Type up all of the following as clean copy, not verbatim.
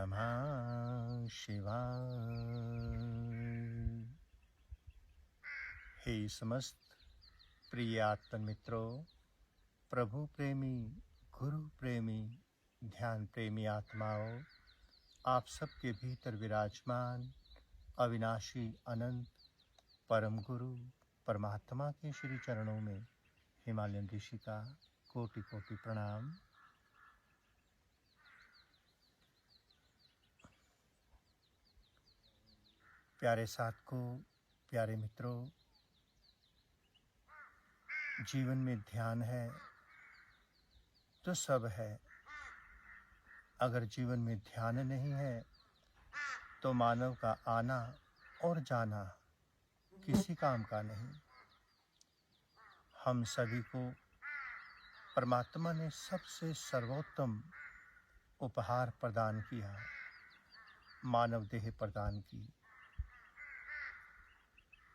नमः शिवाय। हे समस्त प्रिय आत्म मित्रों, प्रभु प्रेमी, गुरु प्रेमी, ध्यान प्रेमी आत्माओं, आप सबके भीतर विराजमान अविनाशी अनंत परम गुरु परमात्मा के श्री चरणों में हिमालयन ऋषि का कोटि कोटि प्रणाम। प्यारे साधकों, प्यारे मित्रों, जीवन में ध्यान है तो सब है। अगर जीवन में ध्यान नहीं है तो मानव का आना और जाना किसी काम का नहीं। हम सभी को परमात्मा ने सबसे सर्वोत्तम उपहार प्रदान किया, मानव देह प्रदान की।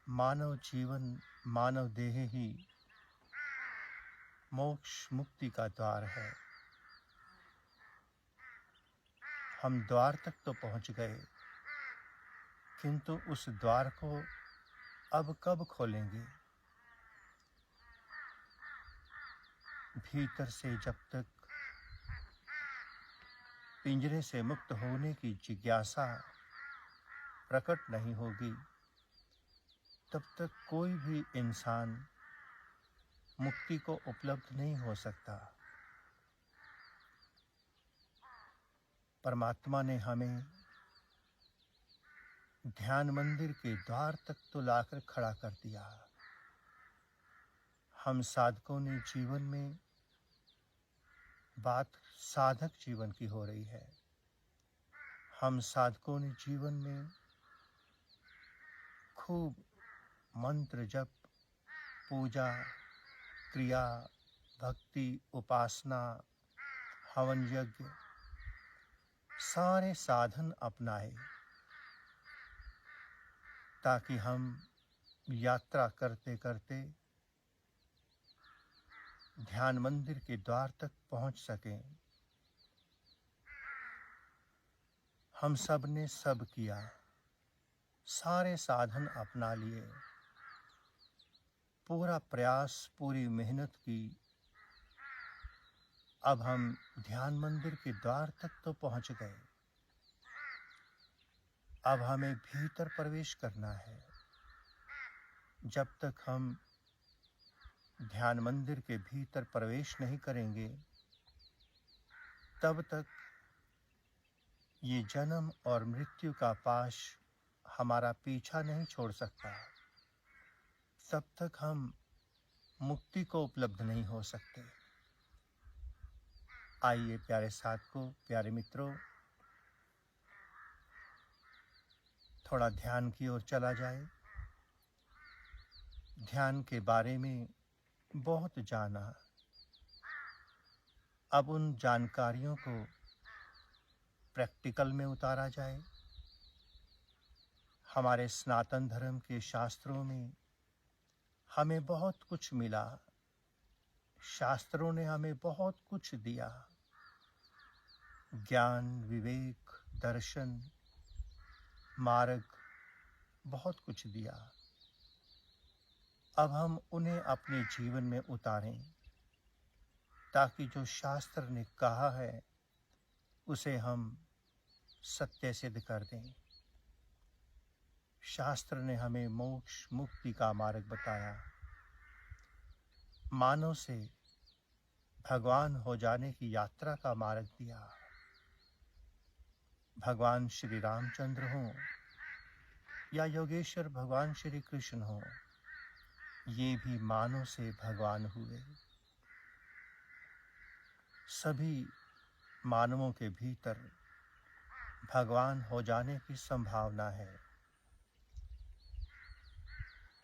मानव जीवन, मानव देह ही मोक्ष मुक्ति का द्वार है। हम द्वार तक तो पहुंच गए, किंतु उस द्वार को अब कब खोलेंगे? भीतर से जब तक पिंजरे से मुक्त होने की जिज्ञासा प्रकट नहीं होगी, तब तक कोई भी इंसान मुक्ति को उपलब्ध नहीं हो सकता। परमात्मा ने हमें ध्यान मंदिर के द्वार तक तो लाकर खड़ा कर दिया। हम साधकों ने जीवन में, बात साधक जीवन की हो रही है, हम साधकों ने जीवन में खूब मंत्र जप, पूजा, क्रिया, भक्ति, उपासना, हवन यज्ञ, सारे साधन अपनाए ताकि हम यात्रा करते करते ध्यान मंदिर के द्वार तक पहुंच सकें। हम सब ने सब किया, सारे साधन अपना लिए, पूरा प्रयास, पूरी मेहनत की। अब हम ध्यान मंदिर के द्वार तक तो पहुंच गए। अब हमें भीतर प्रवेश करना है। जब तक हम ध्यान मंदिर के भीतर प्रवेश नहीं करेंगे, तब तक ये जन्म और मृत्यु का पाश हमारा पीछा नहीं छोड़ सकता। तब तक हम मुक्ति को उपलब्ध नहीं हो सकते। आइए प्यारे साधकों, प्यारे मित्रों, थोड़ा ध्यान की ओर चला जाए। ध्यान के बारे में बहुत जाना, अब उन जानकारियों को प्रैक्टिकल में उतारा जाए। हमारे सनातन धर्म के शास्त्रों में हमें बहुत कुछ मिला, शास्त्रों ने हमें बहुत कुछ दिया, ज्ञान, विवेक, दर्शन, मार्ग, बहुत कुछ दिया। अब हम उन्हें अपने जीवन में उतारें ताकि जो शास्त्र ने कहा है उसे हम सत्य सिद्ध कर दें। शास्त्र ने हमें मोक्ष मुक्ति का मार्ग बताया, मानव से भगवान हो जाने की यात्रा का मार्ग दिया। भगवान श्री रामचंद्र हों या योगेश्वर भगवान श्री कृष्ण हों, ये भी मानव से भगवान हुए। सभी मानवों के भीतर भगवान हो जाने की संभावना है।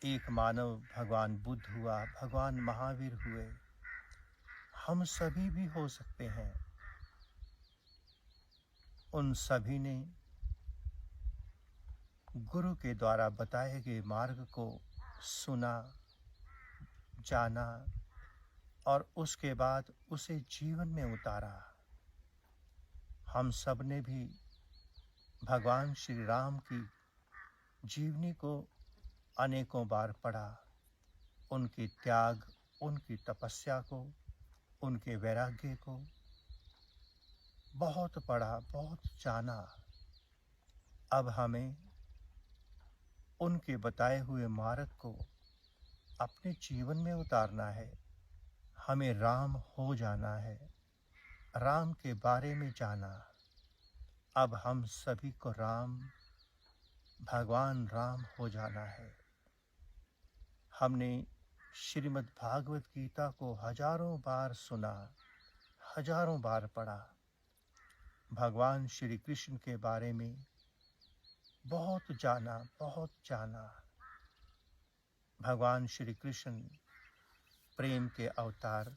एक मानव भगवान बुद्ध हुआ, भगवान महावीर हुए, हम सभी भी हो सकते हैं। उन सभी ने गुरु के द्वारा बताए गए मार्ग को सुना, जाना और उसके बाद उसे जीवन में उतारा। हम सब ने भी भगवान श्री राम की जीवनी को अनेकों बार पढ़ा, उनके त्याग, उनकी तपस्या को, उनके वैराग्य को बहुत पढ़ा, बहुत जाना। अब हमें उनके बताए हुए मार्ग को अपने जीवन में उतारना है। हमें राम हो जाना है, राम के बारे में जाना। अब हम सभी को राम, भगवान राम हो जाना है। हमने श्रीमद् भागवत गीता को हजारों बार सुना, हजारों बार पढ़ा। भगवान श्री कृष्ण के बारे में बहुत जाना, बहुत जाना। भगवान श्री कृष्ण प्रेम के अवतार।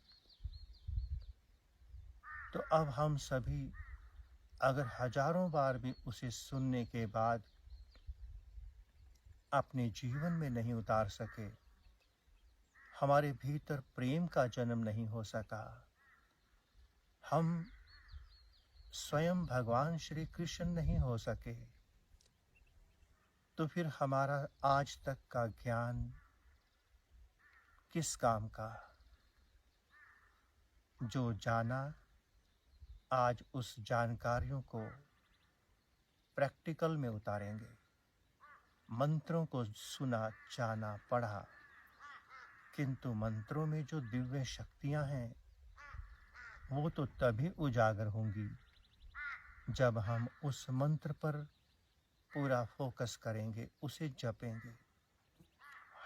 तो अब हम सभी अगर हजारों बार भी उसे सुनने के बाद अपने जीवन में नहीं उतार सके, हमारे भीतर प्रेम का जन्म नहीं हो सका, हम स्वयं भगवान श्री कृष्ण नहीं हो सके, तो फिर हमारा आज तक का ज्ञान किस काम का? जो जाना, आज उस जानकारियों को प्रैक्टिकल में उतारेंगे। मंत्रों को सुना, जाना, पढ़ा, किंतु मंत्रों में जो दिव्य शक्तियां हैं वो तो तभी उजागर होंगी जब हम उस मंत्र पर पूरा फोकस करेंगे, उसे जपेंगे।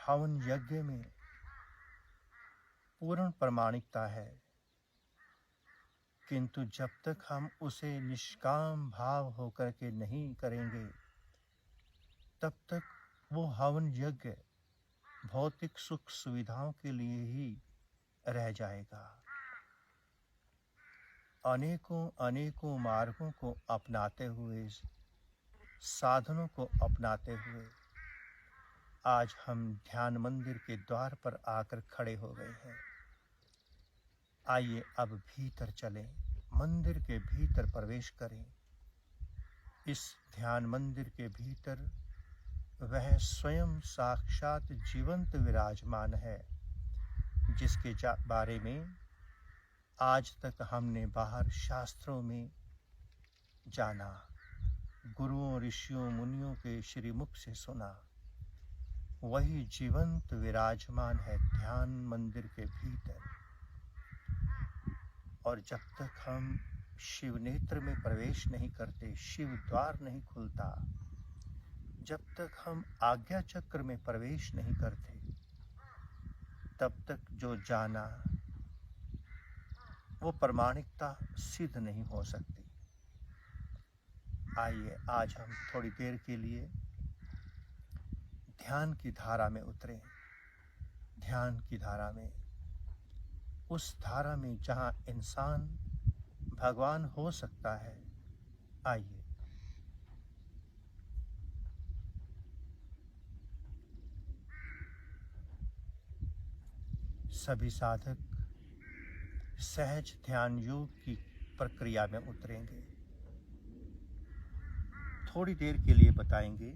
हवन यज्ञ में पूर्ण प्रामाणिकता है, किंतु जब तक हम उसे निष्काम भाव होकर के नहीं करेंगे, तब तक वो हवन यज्ञ भौतिक सुख सुविधाओं के लिए ही रह जाएगा। अनेकों अनेकों मार्गों को अपनाते हुए, साधनों को अपनाते हुए आज हम ध्यान मंदिर के द्वार पर आकर खड़े हो गए हैं। आइए अब भीतर चलें, मंदिर के भीतर प्रवेश करें। इस ध्यान मंदिर के भीतर वह स्वयं साक्षात जीवंत विराजमान है, जिसके बारे में आज तक हमने बाहर शास्त्रों में जाना, गुरुओं, ऋषियों, मुनियों के श्रीमुख से सुना। वही जीवंत विराजमान है ध्यान मंदिर के भीतर। और जब तक हम शिव नेत्र में प्रवेश नहीं करते, शिव द्वार नहीं खुलता, जब तक हम आज्ञा चक्र में प्रवेश नहीं करते, तब तक जो जाना वो प्रामाणिकता सिद्ध नहीं हो सकती। आइए आज हम थोड़ी देर के लिए ध्यान की धारा में उतरें। ध्यान की धारा में, उस धारा में जहाँ इंसान भगवान हो सकता है। आइए सभी साधक सहज ध्यान योग की प्रक्रिया में उतरेंगे। थोड़ी देर के लिए बताएंगे,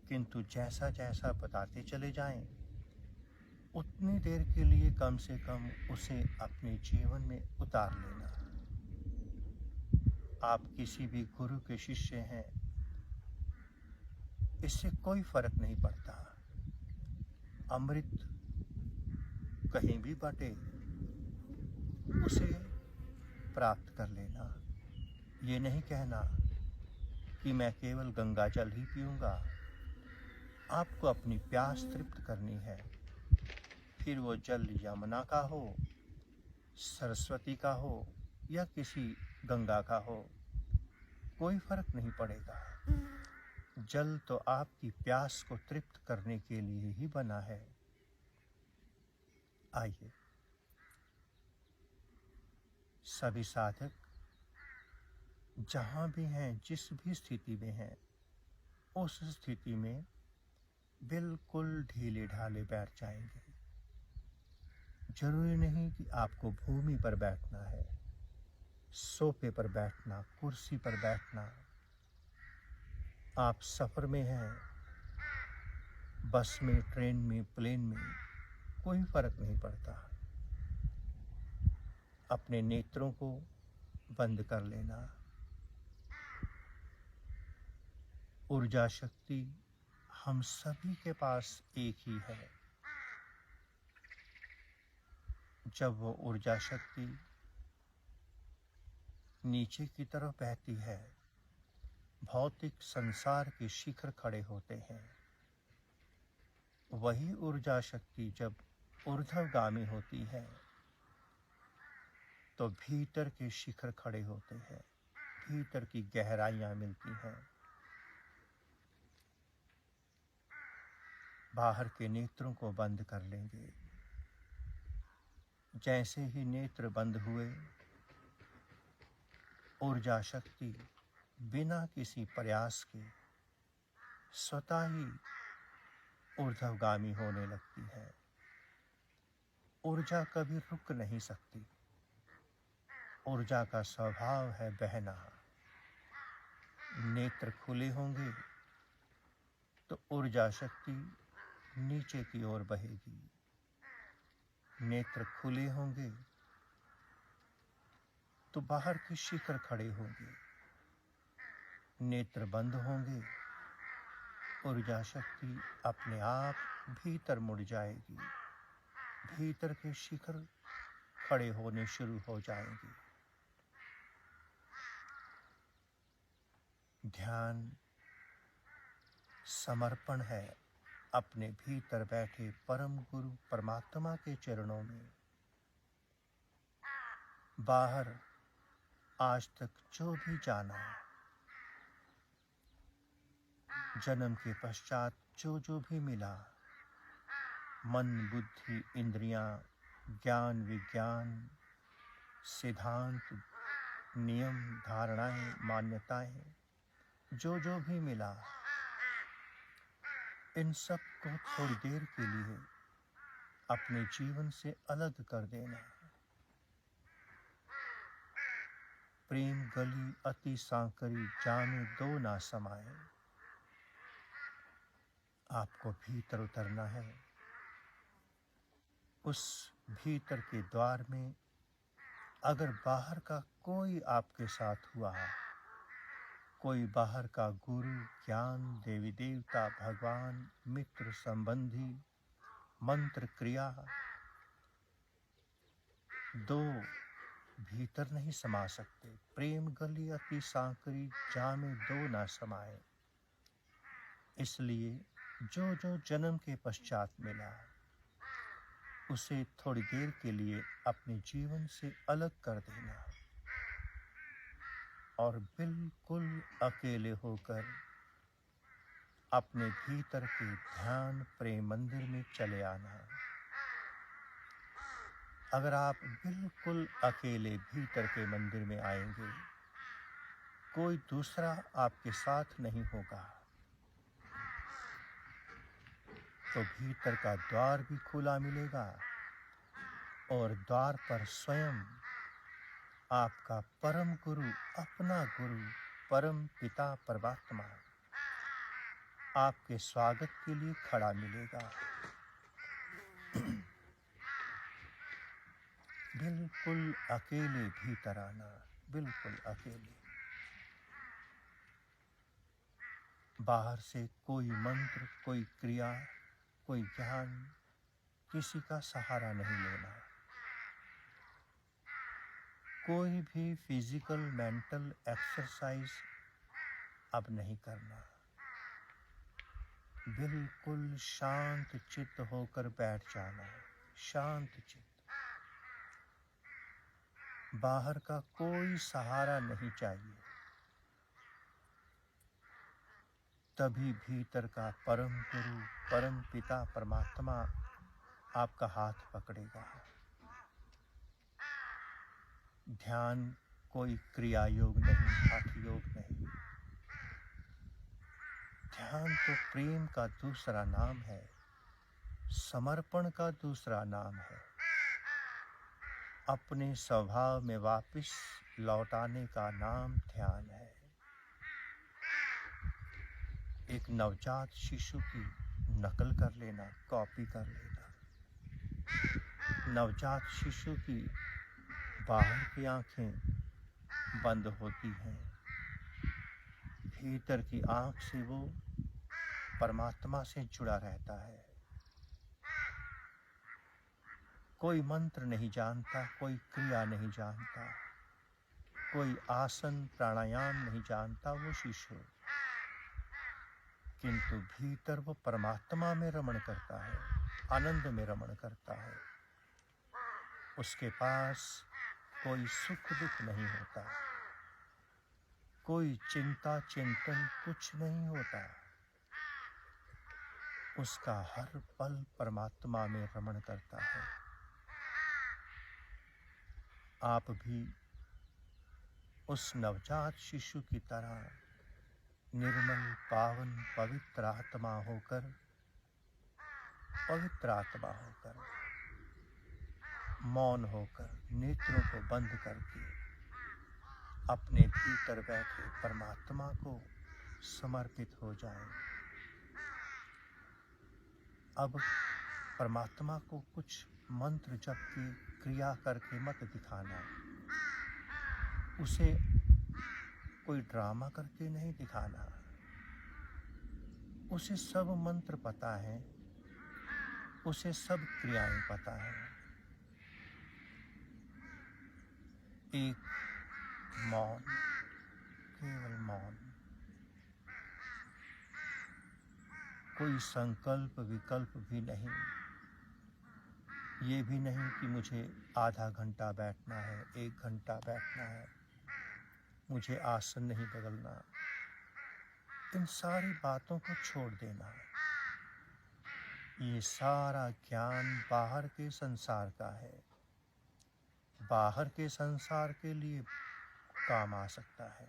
किंतु जैसा जैसा बताते चले जाएं, उतनी देर के लिए कम से कम उसे अपने जीवन में उतार लेना। आप किसी भी गुरु के शिष्य हैं, इससे कोई फर्क नहीं पड़ता। अमृत कहीं भी बटे, उसे प्राप्त कर लेना। ये नहीं कहना कि मैं केवल गंगा जल ही पीऊंगा। आपको अपनी प्यास तृप्त करनी है, फिर वो जल यमुना का हो, सरस्वती का हो या किसी गंगा का हो, कोई फर्क नहीं पड़ेगा। जल तो आपकी प्यास को तृप्त करने के लिए ही बना है। आइए सभी साधक जहाँ भी हैं, जिस भी स्थिति में हैं, उस स्थिति में बिल्कुल ढीले ढाले बैठ जाएंगे। जरूरी नहीं कि आपको भूमि पर बैठना है, सोफे पर बैठना, कुर्सी पर बैठना, आप सफ़र में हैं, बस में, ट्रेन में, प्लेन में, कोई फर्क नहीं पड़ता। अपने नेत्रों को बंद कर लेना। ऊर्जा शक्ति हम सभी के पास एक ही है। जब वो ऊर्जा शक्ति नीचे की तरफ बहती है, भौतिक संसार के शिखर खड़े होते हैं। वही ऊर्जा शक्ति जब ऊर्ध्वगामी होती है तो भीतर के शिखर खड़े होते हैं, भीतर की गहराइयां मिलती हैं। बाहर के नेत्रों को बंद कर लेंगे। जैसे ही नेत्र बंद हुए, ऊर्जा शक्ति बिना किसी प्रयास के स्वतः ही ऊर्ध्वगामी होने लगती है। ऊर्जा कभी रुक नहीं सकती। ऊर्जा का स्वभाव है बहना। नेत्र खुले होंगे तो ऊर्जा शक्ति नीचे की ओर बहेगी। नेत्र खुले होंगे तो बाहर के शिखर खड़े होंगे। नेत्र बंद होंगे, ऊर्जा शक्ति अपने आप भीतर मुड़ जाएगी। भीतर के शिखर खड़े होने शुरू हो जाएंगे। ध्यान समर्पण है अपने भीतर बैठे परम गुरु परमात्मा के चरणों में। बाहर आज तक जो भी जाना, जन्म के पश्चात जो भी मिला, मन, बुद्धि, इंद्रियां, ज्ञान, विज्ञान, सिद्धांत, नियम, धारणाएं, मान्यताएं, जो भी मिला, इन सब को थोड़ी देर के लिए अपने जीवन से अलग कर देना। प्रेम गली अति सांकरी, जामे दो ना समाए। आपको भीतर उतरना है। उस भीतर के द्वार में अगर बाहर का कोई आपके साथ हुआ, कोई बाहर का गुरु, ज्ञान, देवी देवता, भगवान, मित्र, संबंधी, मंत्र, क्रिया, दो भीतर नहीं समा सकते। प्रेम गली अति सांकरी, जामे दो ना समाए। इसलिए जो जन्म के पश्चात मिला, उसे थोड़ी देर के लिए अपने जीवन से अलग कर देना और बिल्कुल अकेले होकर अपने भीतर के ध्यान प्रेम मंदिर में चले आना। अगर आप बिल्कुल अकेले भीतर के मंदिर में आएंगे, कोई दूसरा आपके साथ नहीं होगा, तो भीतर का द्वार भी खुला मिलेगा और द्वार पर स्वयं आपका परम गुरु, अपना गुरु, परम पिता परमात्मा आपके स्वागत के लिए खड़ा मिलेगा। बिल्कुल अकेले भीतर आना, बिल्कुल अकेले। बाहर से कोई मंत्र, कोई क्रिया, कोई ज्ञान, किसी का सहारा नहीं लेना। कोई भी फिजिकल, मेंटल एक्सरसाइज अब नहीं करना। बिल्कुल शांत चित्त होकर बैठ जाना, शांत चित्त। बाहर का कोई सहारा नहीं चाहिए। तभी भीतर का परम गुरु, परम पिता परमात्मा आपका हाथ पकड़ेगा। ध्यान कोई क्रिया योग नहीं, हठ योग नहीं। ध्यान तो प्रेम का दूसरा नाम है, समर्पण का दूसरा नाम है, अपने स्वभाव में वापस लौटाने का नाम ध्यान है। एक नवजात शिशु की नकल कर लेना, कॉपी कर लेना। नवजात शिशु की बाहर की आंखें बंद होती हैं, भीतर की आंख से वो परमात्मा से जुड़ा रहता है। कोई मंत्र नहीं जानता, कोई क्रिया नहीं जानता, कोई आसन प्राणायाम नहीं जानता वो शिशु, किंतु भीतर वो परमात्मा में रमण करता है, आनंद में रमण करता है। उसके पास कोई सुख दुख नहीं होता, कोई चिंता चिंतन कुछ नहीं होता। उसका हर पल परमात्मा में रमण करता है। आप भी उस नवजात शिशु की तरह निर्मल पावन पवित्र आत्मा होकर मौन होकर नेत्रों को बंद करके अपने भीतर बैठे परमात्मा को समर्पित हो जाएं। अब परमात्मा को कुछ मंत्र जप की क्रिया करके मत दिखाना, उसे कोई ड्रामा करके नहीं दिखाना। उसे सब मंत्र पता है, उसे सब क्रियाएं पता है। एक मौन, केवल मौन, कोई संकल्प विकल्प भी नहीं। ये भी नहीं कि मुझे आधा घंटा बैठना है, 1 घंटा बैठना है, मुझे आसन नहीं बदलना। इन सारी बातों को छोड़ देना। ये सारा ज्ञान बाहर के संसार का है, बाहर के संसार के लिए काम आ सकता है,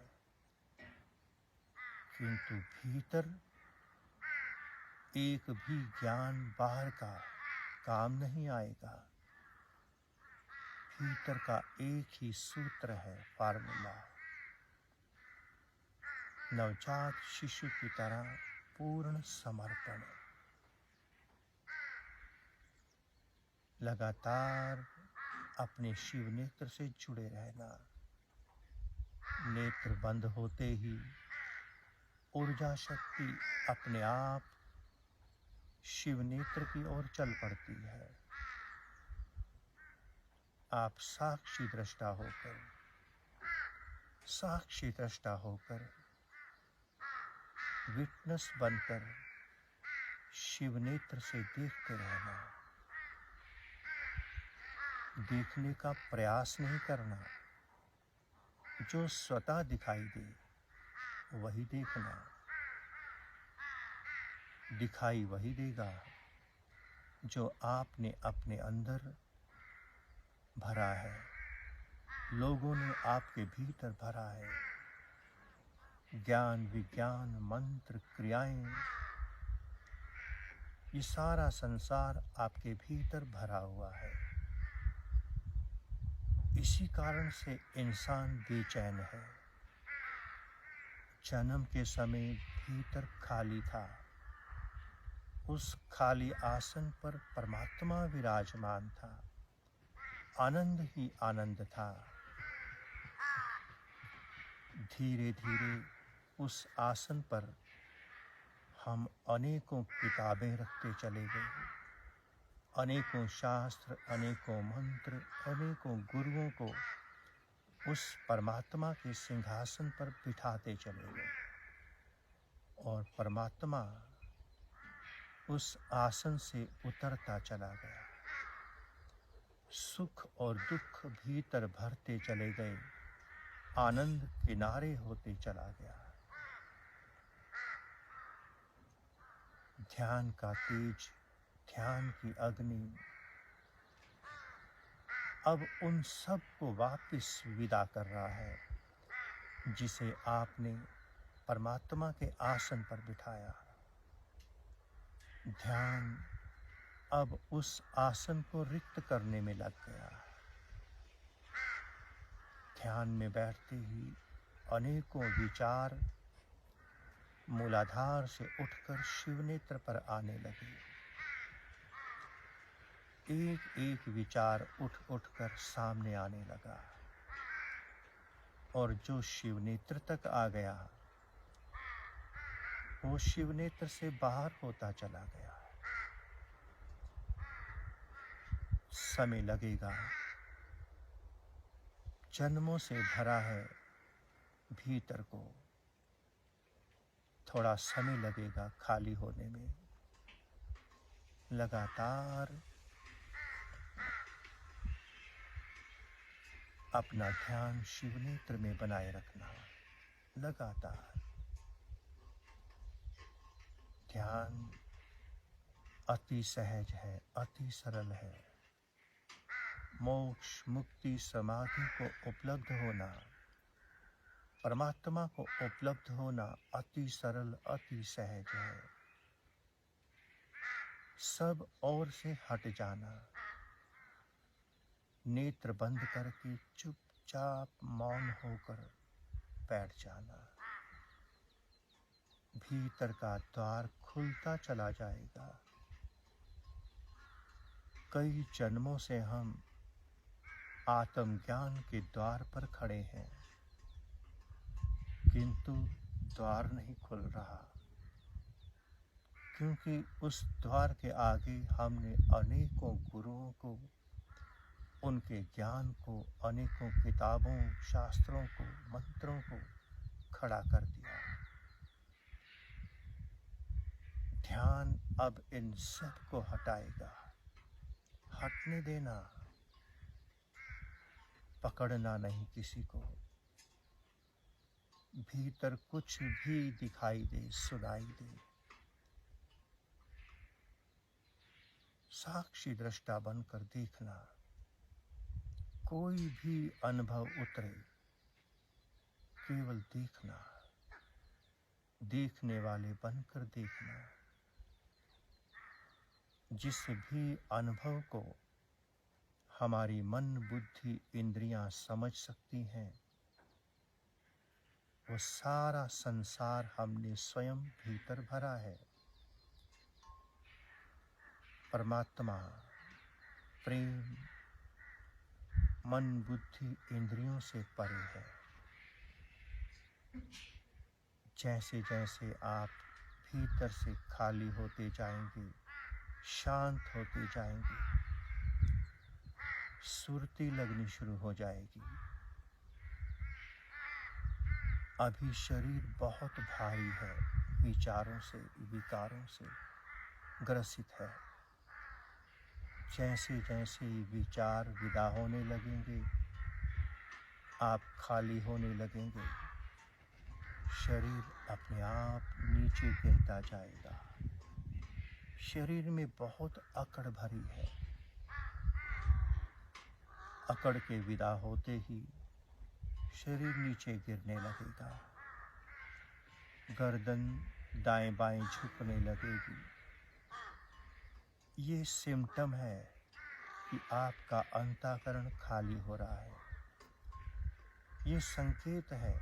किंतु भीतर एक भी ज्ञान बाहर का काम नहीं आएगा। भीतर का एक ही सूत्र है, फार्मूला। नवजात शिशु की तरह पूर्ण समर्पण, लगातार अपने शिव नेत्र से जुड़े रहना। नेत्र बंद होते ही ऊर्जा शक्ति अपने आप शिव नेत्र की ओर चल पड़ती है। आप साक्षी दृष्टा होकर विटनेस बनकर शिव नेत्र से देखते रहना। देखने का प्रयास नहीं करना, जो स्वतः दिखाई दे वही देखना। दिखाई वही देगा जो आपने अपने अंदर भरा है, लोगों ने आपके भीतर भरा है। ज्ञान विज्ञान मंत्र क्रियाएं, ये सारा संसार आपके भीतर भरा हुआ है। इसी कारण से इंसान बेचैन है। जन्म के समय भीतर खाली था, उस खाली आसन पर परमात्मा विराजमान था, आनंद ही आनंद था। धीरे धीरे उस आसन पर हम अनेकों किताबें रखते चले गए, अनेकों शास्त्र, अनेकों मंत्र, अनेकों गुरुओं को उस परमात्मा के सिंहासन पर बिठाते चले गए, और परमात्मा उस आसन से उतरता चला गया। सुख और दुख भीतर भरते चले गए, आनंद किनारे होते चला गया। ध्यान का तेज, ध्यान की अग्नि अब उन सब को वापस विदा कर रहा है जिसे आपने परमात्मा के आसन पर बिठाया। ध्यान अब उस आसन को रिक्त करने में लग गया। ध्यान में बैठते ही अनेकों विचार मूलाधार से उठकर शिवनेत्र पर आने लगे। एक एक विचार उठ उठकर सामने आने लगा और जो शिवनेत्र तक आ गया वो शिवनेत्र से बाहर होता चला गया। समय लगेगा, जन्मों से भरा है भीतर को, थोड़ा समय लगेगा खाली होने में। लगातार अपना ध्यान शिवनेत्र में बनाए रखना। लगातार ध्यान अति सहज है, अति सरल है। मोक्ष, मुक्ति, समाधि को उपलब्ध होना, परमात्मा को उपलब्ध होना अति सरल, अति सहज है। सब ओर से हट जाना, नेत्र बंद करके चुपचाप मौन होकर बैठ जाना। भीतर का द्वार खुलता चला जाएगा। कई जन्मों से हम आत्मज्ञान के द्वार पर खड़े हैं, किंतु द्वार नहीं खुल रहा, क्योंकि उस द्वार के आगे हमने अनेकों गुरुओं को, उनके ज्ञान को, अनेकों किताबों, शास्त्रों को, मंत्रों को खड़ा कर दिया। ध्यान अब इन सब को हटाएगा। हटने देना, पकड़ना नहीं किसी को। भीतर कुछ भी दिखाई दे, सुनाई दे, साक्षी दृष्टा बनकर देखना। कोई भी अनुभव उतरे, केवल देखना, देखने वाले बनकर देखना। जिस भी अनुभव को हमारी मन, बुद्धि, इंद्रियां समझ सकती हैं, वो सारा संसार हमने स्वयं भीतर भरा है। परमात्मा प्रेम मन, बुद्धि, इंद्रियों से परे है। जैसे जैसे आप भीतर से खाली होते जाएंगे, शांत होते जाएंगे, सुरती लगनी शुरू हो जाएगी। अभी शरीर बहुत भारी है, विचारों से, विकारों से ग्रसित है। जैसे जैसे विचार विदा होने लगेंगे, आप खाली होने लगेंगे, शरीर अपने आप नीचे गिरता जाएगा। शरीर में बहुत अकड़ भरी है। अकड़ के विदा होते ही शरीर नीचे गिरने लगेगा। गर्दन दाएं बाएं झुकने लगेगी। ये सिम्टम है कि आपका अंतःकरण खाली हो रहा है। ये संकेत है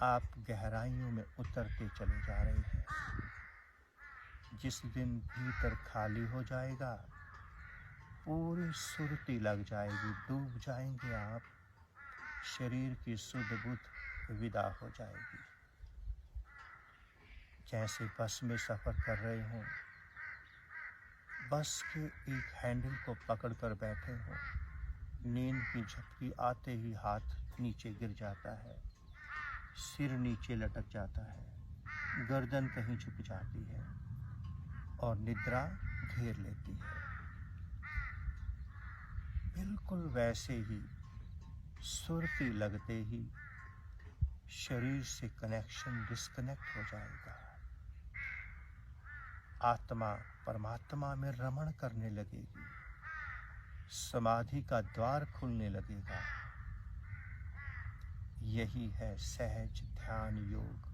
आप गहराइयों में उतरते चले जा रहे हैं। जिस दिन भीतर खाली हो जाएगा, पूरी सुरती लग जाएगी, डूब जाएंगे आप, शरीर की सुध बुध विदा हो जाएगी। जैसे बस में सफर कर रहे हों, बस के एक हैंडल को पकड़कर बैठे हों, नींद की झपकी आते ही हाथ नीचे गिर जाता है, सिर नीचे लटक जाता है, गर्दन कहीं झुक जाती है और निद्रा घेर लेती है। बिल्कुल वैसे ही सुरती लगते ही शरीर से कनेक्शन डिस्कनेक्ट हो जाएगा। आत्मा परमात्मा में रमण करने लगेगी। समाधि का द्वार खुलने लगेगा। यही है सहज ध्यान योग,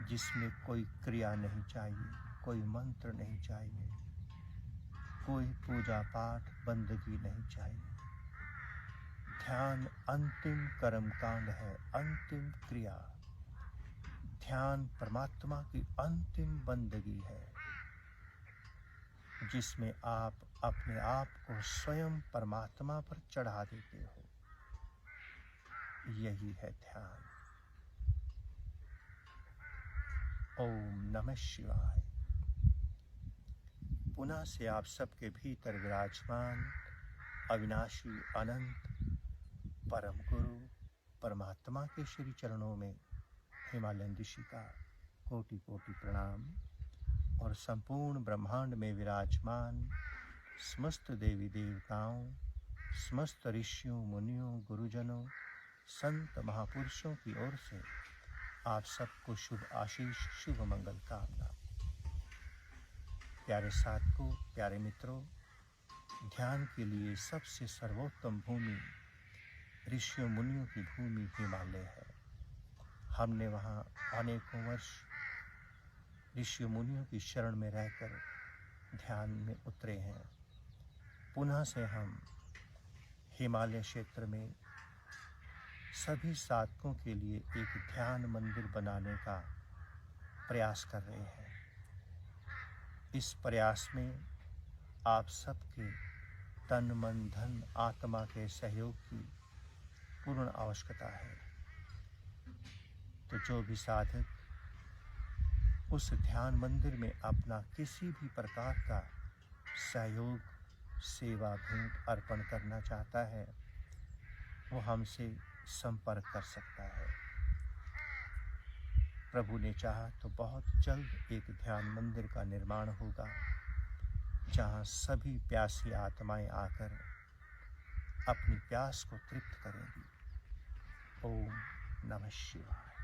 जिसमें कोई क्रिया नहीं चाहिए, कोई मंत्र नहीं चाहिए, कोई पूजा पाठ बंदगी नहीं चाहिए। ध्यान अंतिम कर्मकांड है, अंतिम क्रिया। ध्यान परमात्मा की अंतिम बंदगी है, जिसमें आप अपने आप को स्वयं परमात्मा पर चढ़ा देते हो। यही है ध्यान। ओम नमः शिवाय। पुनः से आप सबके भीतर विराजमान अविनाशी अनंत परम गुरु परमात्मा के श्री चरणों में हिमालयन ऋषि का कोटि कोटि प्रणाम और संपूर्ण ब्रह्मांड में विराजमान समस्त देवी देवताओं, समस्त ऋषियों, मुनियों, गुरुजनों, संत महापुरुषों की ओर से आप सबको शुभ आशीष, शुभ मंगल कामना। प्यारे साधकों, प्यारे मित्रों, ध्यान के लिए सबसे सर्वोत्तम भूमि ऋषियों मुनियों की भूमि हिमालय है। हमने वहाँ अनेकों वर्ष ऋषियों मुनियों की शरण में रहकर ध्यान में उतरे हैं। पुनः से हम हिमालय क्षेत्र में सभी साधकों के लिए एक ध्यान मंदिर बनाने का प्रयास कर रहे हैं। इस प्रयास में आप सबके तन, मन, धन, आत्मा के सहयोग की पूर्ण आवश्यकता है। तो जो भी साधक उस ध्यान मंदिर में अपना किसी भी प्रकार का सहयोग, सेवा, भेंट अर्पण करना चाहता है, वो हमसे संपर्क कर सकता है। प्रभु ने चाहा तो बहुत जल्द एक ध्यान मंदिर का निर्माण होगा, जहाँ सभी प्यासी आत्माएं आकर अपनी प्यास को तृप्त करेंगी। ओम नमः शिवाय।